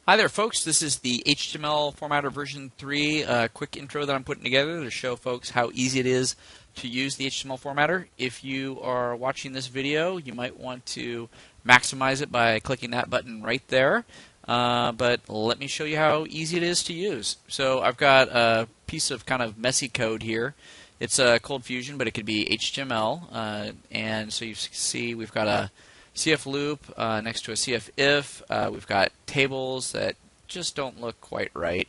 Hi there, folks. This is the HTML Formatter version 3 quick intro that I'm putting together to show folks how easy it is to use the HTML formatter. If you are watching this video, you might want to maximize it by clicking that button right there. But let me show you how easy it is to use. So I've got a piece of kind of messy code here. It's a Coldfusion, but it could be HTML. And so you see we've got a CF loop next to a CF if. We've got tables that just don't look quite right.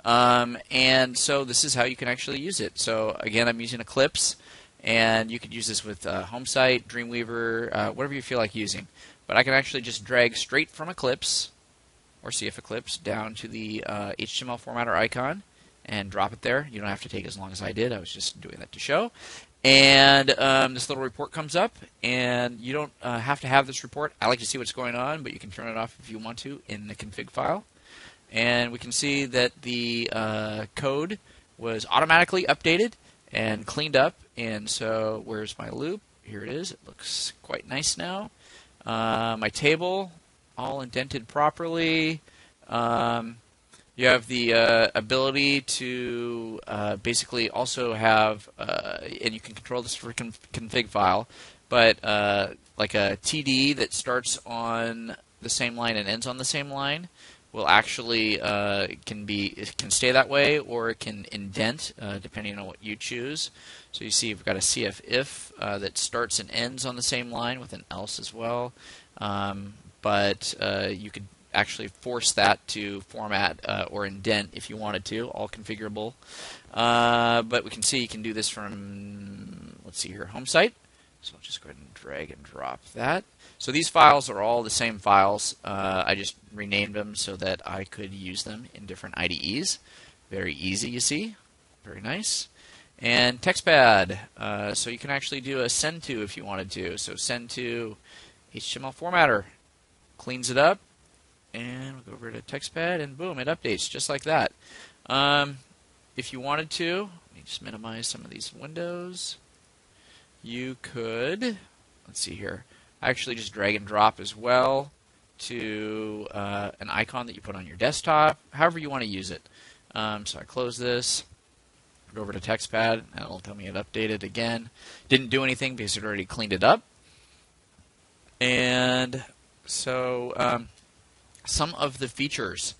And so this is how you can actually use it. So again, I'm using Eclipse, and you could use this with Homesite, Dreamweaver, whatever you feel like using. But I can actually just drag straight from Eclipse or CF Eclipse down to the HTML formatter icon and drop it there. You don't have to take as long as I did. I was just doing that to show. And this little report comes up, and you don't have to have this report. I like to see what's going on, but you can turn it off if you want to in the config file. And we can see that the code was automatically updated and cleaned up. And so where's my loop? Here it is. It looks quite nice now. My table, all indented properly. You have the ability to basically also have, and you can control this for config file, but like a TD that starts on the same line and ends on the same line will actually it can stay that way, or it can indent depending on what you choose. So you see we've got a CF if that starts and ends on the same line with an else as well, but you could actually force that to format or indent if you wanted to, all configurable. But we can see you can do this from, let's see here, Homesite. So I'll just go ahead and drag and drop that. So these files are all the same files. I just renamed them so that I could use them in different IDEs. Very easy, you see. Very nice. And TextPad. So you can actually do a send to if you wanted to. So send to HTML formatter. Cleans it up. And we'll go over to TextPad, and boom, it updates just like that. If you wanted to, let me just minimize some of these windows. You could, let's see here, actually just drag and drop as well to an icon that you put on your desktop, however you want to use it. So I close this, go over to TextPad, and it'll tell me it updated again. Didn't do anything because it already cleaned it up. And so some of the features.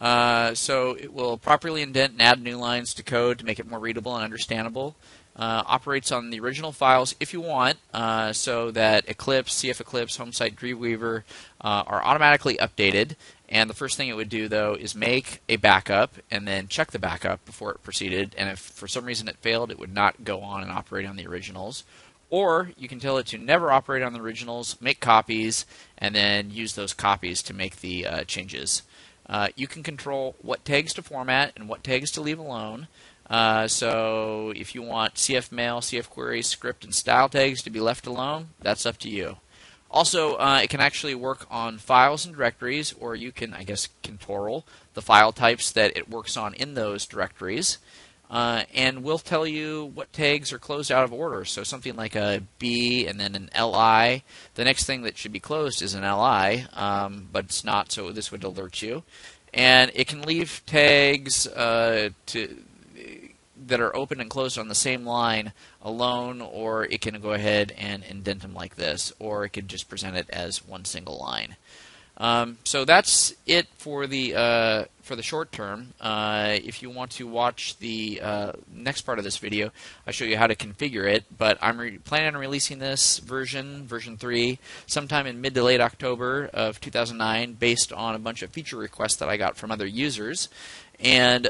So it will properly indent and add new lines to code to make it more readable and understandable. Operates on the original files if you want, so that Eclipse, CF Eclipse, Homesite, Dreamweaver are automatically updated. And the first thing it would do, though, is make a backup and then check the backup before it proceeded. And if for some reason it failed, it would not go on and operate on the originals. Or you can tell it to never operate on the originals, make copies, and then use those copies to make the changes. You can control what tags to format and what tags to leave alone. So if you want CF mail, CF query, script, and style tags to be left alone, that's up to you. Also, it can actually work on files and directories, or you can, I guess, control the file types that it works on in those directories. And we'll tell you what tags are closed out of order. So something like a B and then an LI. The next thing that should be closed is an LI, but it's not, so this would alert you. And it can leave tags that are open and closed on the same line alone, or it can go ahead and indent them like this, or it could just present it as one single line. So that's it for the short term. If you want to watch the next part of this video, I'll show you how to configure it. But I'm planning on releasing this version 3, sometime in mid to late October of 2009, based on a bunch of feature requests that I got from other users. And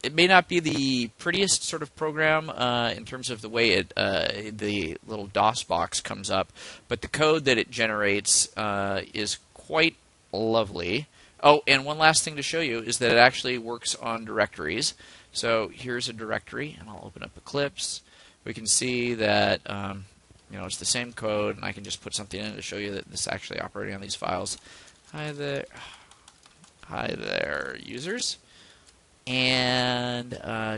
it may not be the prettiest sort of program in terms of the way the little DOS box comes up, but the code that it generates is quite lovely. Oh, and one last thing to show you is that it actually works on directories. So here's a directory, and I'll open up Eclipse. We can see that it's the same code, and I can just put something in to show you that this is actually operating on these files. Hi there, users. And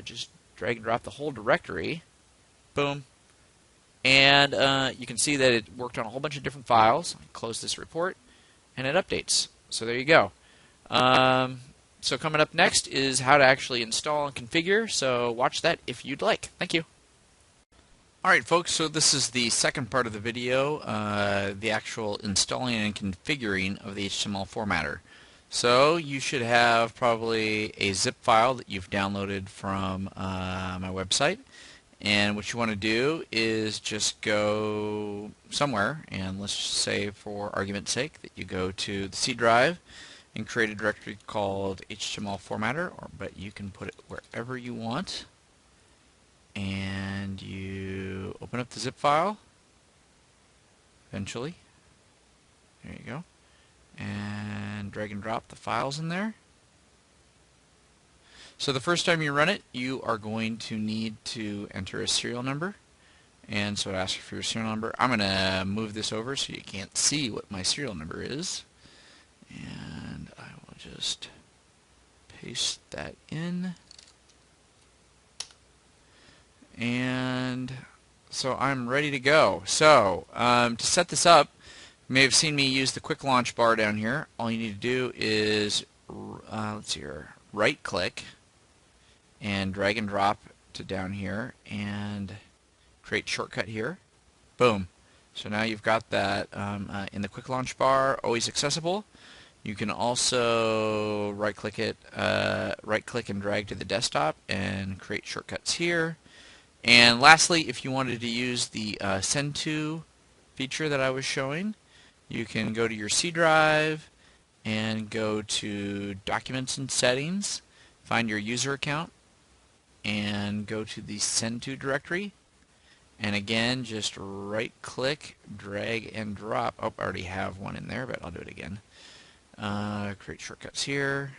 just drag and drop the whole directory. Boom. And you can see that it worked on a whole bunch of different files. Close this report, and it updates. So there you go. So coming up next is how to actually install and configure, so watch that if you'd like. Thank you. Alright folks, so this is the second part of the video, the actual installing and configuring of the HTML formatter. So you should have probably a zip file that you've downloaded from my website, and what you want to do is just go somewhere, and let's just say for argument's sake that you go to the C drive and create a directory called HTML formatter, but you can put it wherever you want. And you open up the zip file eventually. There you go. And drag and drop the files in there. So the first time you run it, you are going to need to enter a serial number. And so it asks you for your serial number. I'm going to move this over so you can't see what my serial number is. And I will just paste that in. And so I'm ready to go. So to set this up, you may have seen me use the quick launch bar down here. All you need to do is let's see here, right click and drag and drop to down here and create shortcut here. Boom. So now you've got that in the quick launch bar, always accessible. You can also right click and drag to the desktop and create shortcuts here. And lastly, if you wanted to use the send to feature that I was showing, you can go to your C drive and go to Documents and Settings, find your user account, and go to the send to directory. And again, just right click, drag and drop. Oh, I already have one in there, but I'll do it again. Create shortcuts here,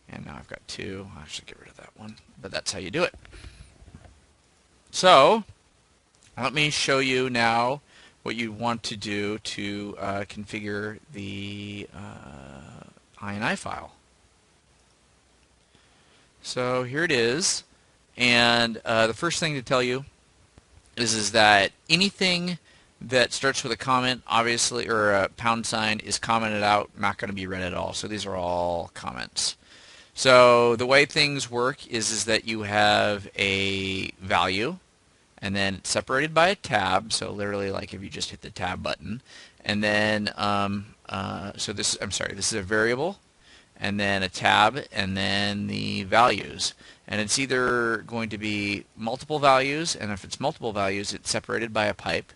and now I've got two. I'll actually get rid of that one, but that's how you do it. So let me show you now what you want to do to configure the INI file. So here it is, and the first thing to tell you is that anything that starts with a comment, obviously, or a pound sign, is commented out, not going to be read at all. So these are all comments. So the way things work is that you have a value, and then it's separated by a tab. So literally, like if you just hit the tab button, and then so this, I'm sorry, this is a variable, and then a tab, and then the values. And it's either going to be multiple values, and if it's multiple values, it's separated by a pipe.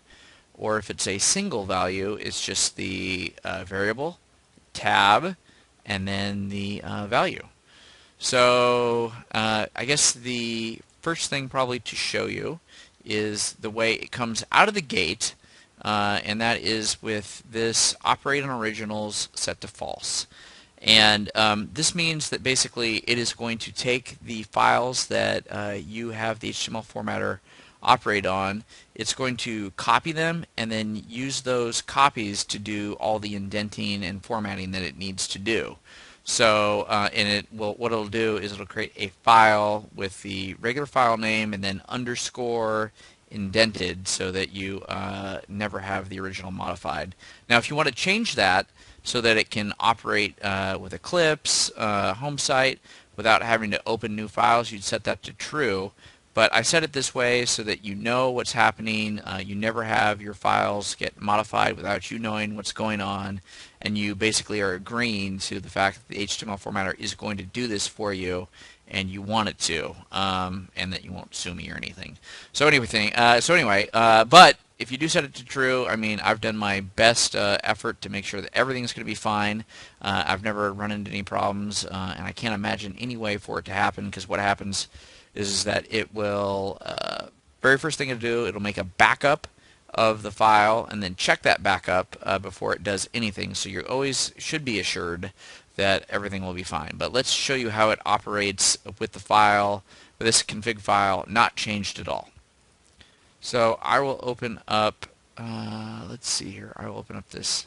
Or if it's a single value, it's just the variable, tab, and then the value. So I guess the first thing probably to show you is the way it comes out of the gate, and that is with this operate on originals set to false. And this means that basically it is going to take the files that you have the HTML formatter operate on, it's going to copy them and then use those copies to do all the indenting and formatting that it needs to do. So what it'll do is it'll create a file with the regular file name and then underscore indented so that you never have the original modified. Now if you want to change that so that it can operate with Eclipse, home site, without having to open new files, you'd set that to true. But I set it this way so that you know what's happening. You never have your files get modified without you knowing what's going on, and you basically are agreeing to the fact that the HTML formatter is going to do this for you, and you want it to, and that you won't sue me or anything. So anyway, but if you do set it to true, I mean, I've done my best effort to make sure that everything's going to be fine. I've never run into any problems, and I can't imagine any way for it to happen, because what happens is that it will, very first thing it'll do, it'll make a backup of the file and then check that backup before it does anything. So you always should be assured that everything will be fine. But let's show you how it operates with the file, with this config file not changed at all. So I will open up, let's see here, I will open up this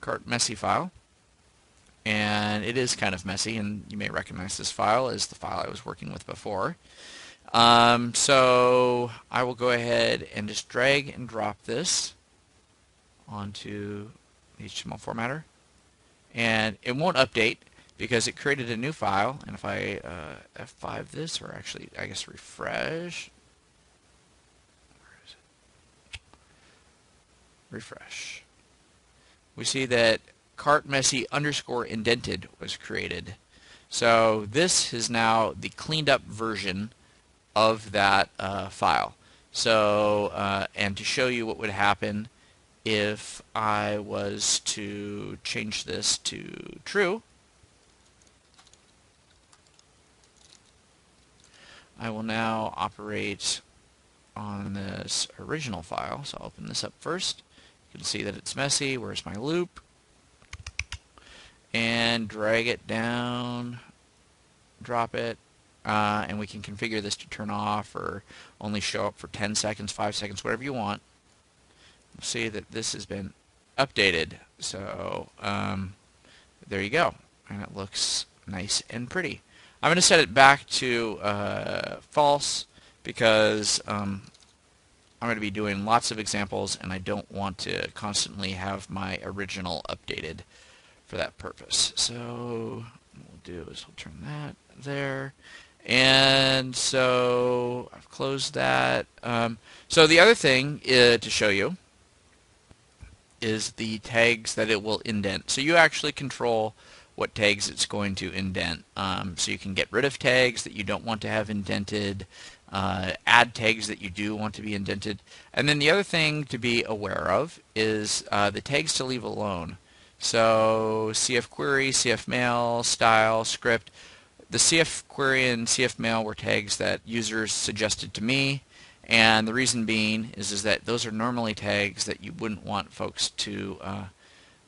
cart messy file. And it is kind of messy, and you may recognize this file as the file I was working with before. So I will go ahead and just drag and drop this onto the HTML formatter. and it won't update because it created a new file. And if I F5 this, or actually I guess refresh, we see that cart messy underscore indented was created. So this is now the cleaned up version of that file. So, and to show you what would happen if I was to change this to true, I will now operate on this original file. So I'll open this up first. You can see that it's messy. Where's my loop? And drag it down, drop it, and we can configure this to turn off or only show up for 10 seconds, 5 seconds, whatever you want. You'll see that this has been updated. So there you go, and it looks nice and pretty. I'm going to set it back to false because I'm going to be doing lots of examples and I don't want to constantly have my original updated for that purpose. So what we'll do is we'll turn that there. And so I've closed that. So the other thing to show you is the tags that it will indent. So you actually control what tags it's going to indent. So you can get rid of tags that you don't want to have indented, add tags that you do want to be indented. And then the other thing to be aware of is the tags to leave alone. So CF query, CF mail, style, script. The CF query and CF mail were tags that users suggested to me, and the reason being is that those are normally tags that you wouldn't want folks to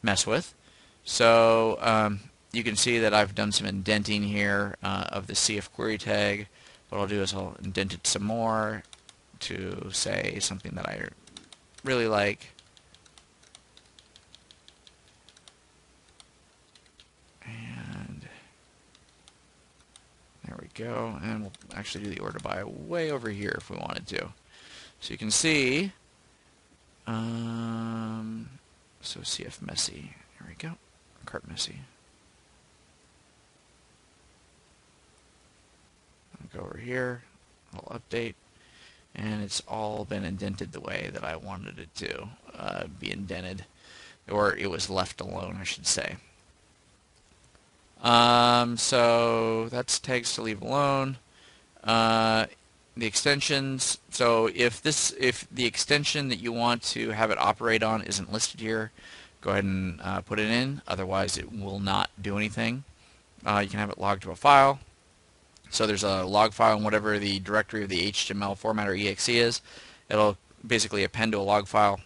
mess with. So you can see that I've done some indenting here of the CF query tag. What I'll do is I'll indent it some more to say something that I really like. There we go, and we'll actually do the order by way over here if we wanted to. So you can see, so CF messy, here we go, cart messy. I'll go over here, I'll update, and it's all been indented the way that I wanted it to be indented, or it was left alone, I should say. So that's tags to leave alone. The extensions. So if the extension that you want to have it operate on isn't listed here, go ahead and put it in. Otherwise, it will not do anything. You can have it logged to a file. So there's a log file in whatever the directory of the HTML formatter exe is. It'll basically append to a log file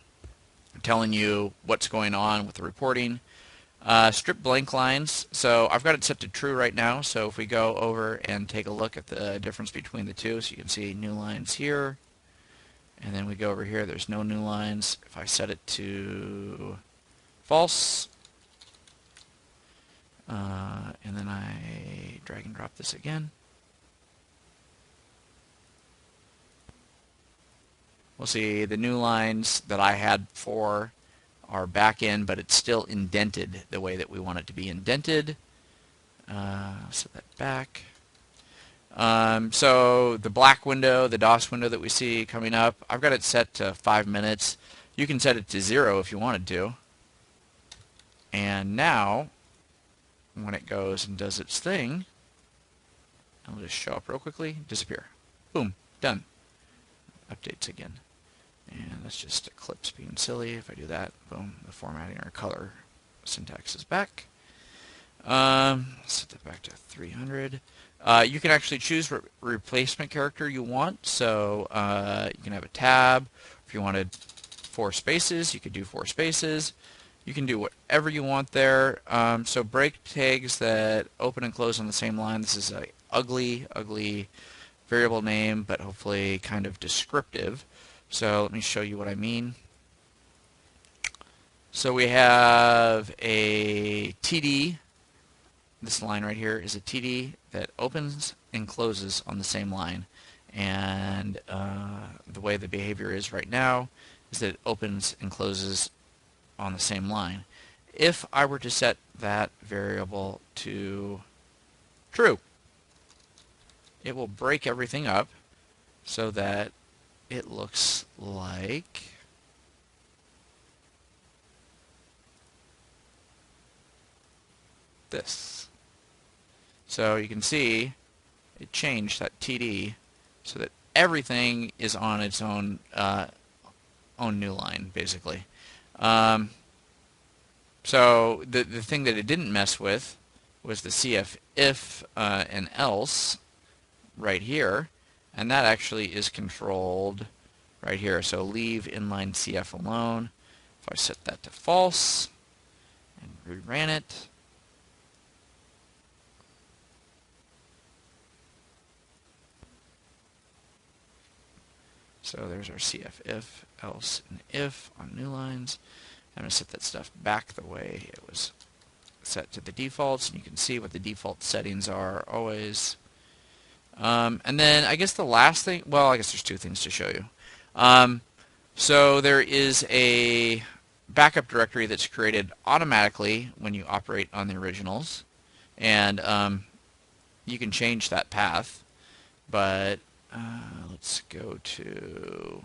telling you what's going on with the reporting. Strip blank lines, so I've got it set to true right now, so if we go over and take a look at the difference between the two, so you can see new lines here, and then we go over here, there's no new lines. If I set it to false, and then I drag and drop this again, we'll see the new lines that I had before are back in, but it's still indented the way that we want it to be indented. Set that back. So the black window, the DOS window that we see coming up, I've got it set to 5 minutes. You can set it to 0 if you wanted to. And now, when it goes and does its thing, it'll just show up real quickly, disappear. Boom, done. Updates again. And that's just Eclipse being silly. If I do that, boom, the formatting or color syntax is back. Set that back to 300. You can actually choose what replacement character you want. So you can have a tab. If you wanted 4 spaces, you could do 4 spaces. You can do whatever you want there. So break tags that open and close on the same line. This is a ugly variable name, but hopefully kind of descriptive. So let me show you what I mean. So we have a TD. This line right here is a TD that opens and closes on the same line. And the way the behavior is right now is that it opens and closes on the same line. if I were to set that variable to true, it will break everything up so that it looks like this. So you can see it changed that TD so that everything is on its own new line, basically. So the thing that it didn't mess with was the CF if and else right here, and that actually is controlled right here. So leave inline CF alone. If I set that to false and reran it, so there's our CF if, else, and if on new lines. I'm going to set that stuff back the way it was set to the defaults, and you can see what the default settings are always. And then I guess the last thing, well, I guess there's two things to show you. So there is a backup directory that's created automatically when you operate on the originals, and you can change that path, but let's go to,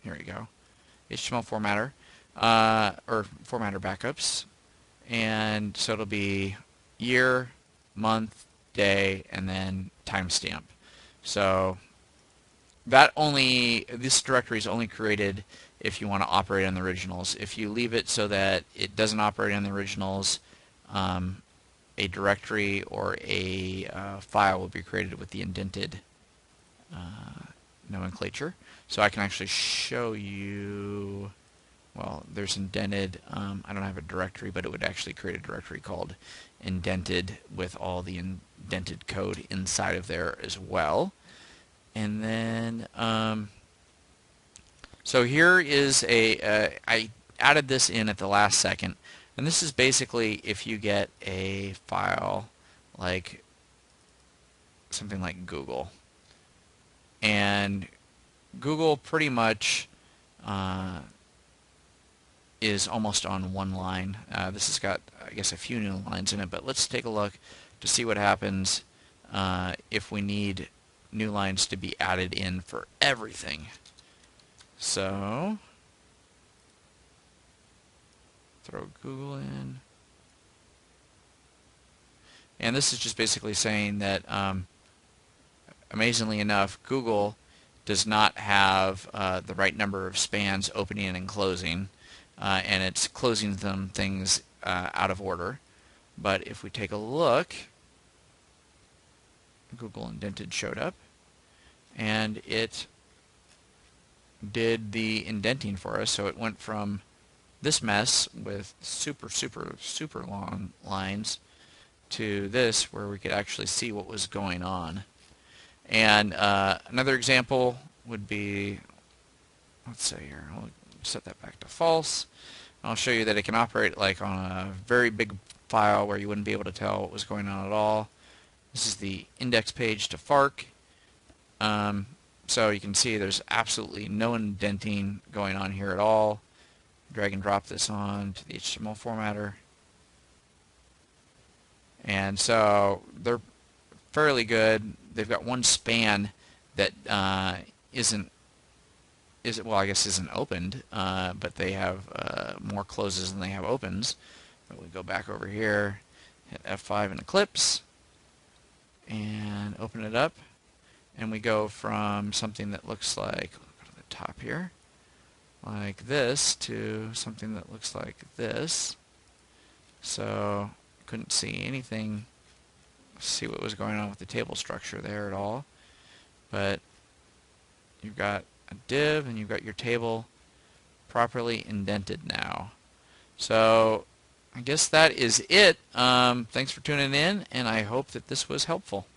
here we go, HTML formatter, or formatter backups, and so it'll be year, month, day, and then timestamp. So this directory is only created if you want to operate on the originals. If you leave it so that it doesn't operate on the originals, a directory or a file will be created with the indented nomenclature. So I can actually show you, well, there's indented, I don't have a directory, but it would actually create a directory called indented with all the indented code inside of there as well. And then, so here is I added this in at the last second, and this is basically if you get a file like something like Google, and Google pretty much is almost on one line. This has got, I guess, a few new lines in it, but let's take a look to see what happens if we need new lines to be added in for everything. So, throw Google in. And this is just basically saying that, amazingly enough, Google does not have the right number of spans opening and closing, and it's closing them things out of order. But if we take a look, Google indented showed up, and it did the indenting for us. So it went from this mess with super long lines to this where we could actually see what was going on. And another example would be, let's say here, I'll set that back to false. I'll show you that it can operate like on a very big file where you wouldn't be able to tell what was going on at all. This is the index page to FARC. So you can see there's absolutely no indenting going on here at all. Drag and drop this on to the HTML formatter. And so they're fairly good. They've got one span that isn't opened, but they have more closes than they have opens. But we go back over here, hit F5 in Eclipse, and open it up, and we go from something that looks like, go to the top here, like this, to something that looks like this. So couldn't see anything, see what was going on with the table structure there at all, but you've got a div and you've got your table properly indented now. So I guess that is it. Thanks for tuning in, and I hope that this was helpful.